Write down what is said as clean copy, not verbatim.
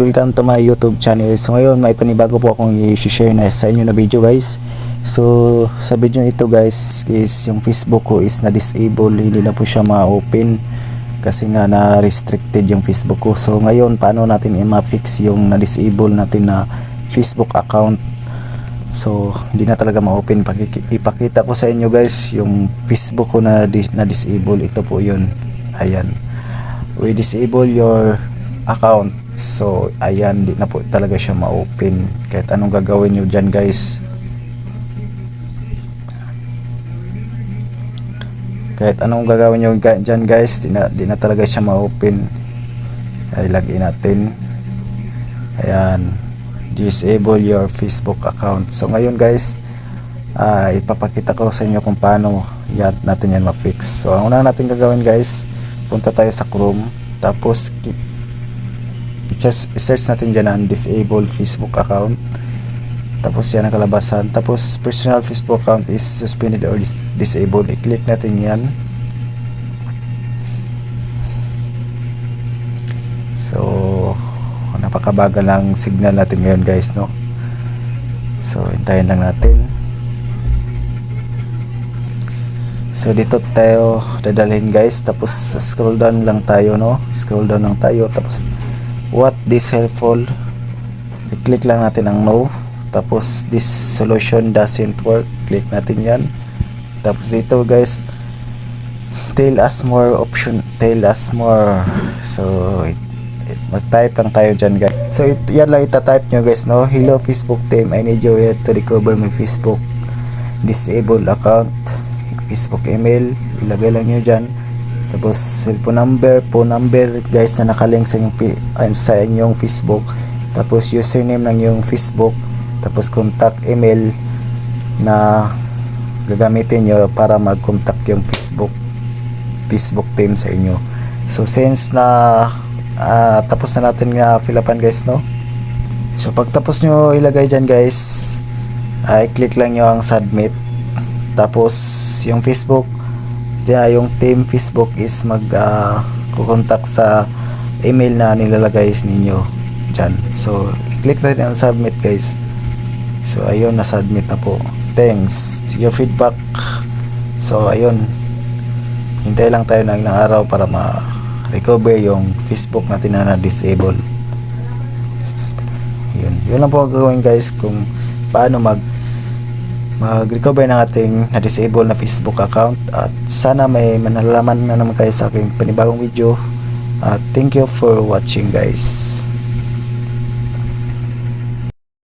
welcome to my YouTube channel. So ngayon may panibago po akong i-share na sa inyo na video guys. So sa video ito guys is yung Facebook ko is na-disable, hindi na po siya ma-open kasi nga na-restricted yung Facebook ko. So ngayon paano natin i-fix yung na-disable natin na Facebook account. So hindi na talaga ma-open. Ipakita ko sa inyo guys yung Facebook ko na na-disable. Ito po yun. Ayan. We disable your account. So ayan, di na po talaga siya ma-open kahit anong gagawin nyo dyan guys. Kahit anong gagawin nyo dyan guys, di na talaga siya ma-open. Ay lagin natin. Ayan, disable your Facebook account. So ngayon guys, ipapakita ko sa inyo kung paano natin yan ma-fix. So ang una natin gagawin guys, punta tayo sa Chrome, tapos i-search natin dyan ang disable Facebook account, tapos yan ang kalabasan, tapos personal Facebook account is suspended or disabled. I-click natin yan. So napakabagal lang signal natin ngayon guys, no? So hintayin lang natin. So dito tayo dadalhin guys, tapos scroll down lang tayo, no? Scroll down lang tayo, tapos what this helpful, i-click lang natin ang no, tapos this solution doesn't work, click natin yan. Tapos dito guys, tell us more option, tell us more. So mag-type lang tayo dyan guys. So yan lang ita-type nyo guys, no? Hello Facebook team, I need your help to recover my Facebook disabled account. Facebook email, ilagay lang nyo dyan. Tapos cellphone number, phone number guys na nakalink sa inyong Facebook. Tapos username ng yung Facebook. Tapos contact email na gagamitin nyo para mag-contact yung Facebook team sa inyo. So since na tapos na natin nga fill upan guys, no? So pagtapos nyo ilagay dyan guys, i-click lang nyo ang submit. Tapos yung Facebook, yung team Facebook is kukontak sa email na nilalagay ninyo dyan. So i-click natin ang submit guys. So ayun, na-submit na po. Thanks your feedback. So ayun, hintay lang tayo ng ilang araw para ma-recover yung Facebook natin na na-disable. Yun lang po ang gagawin guys kung paano mag-recover ng ating na-disable na Facebook account. At sana may manalaman na naman kayo sa aking panibagong video. Thank you for watching guys.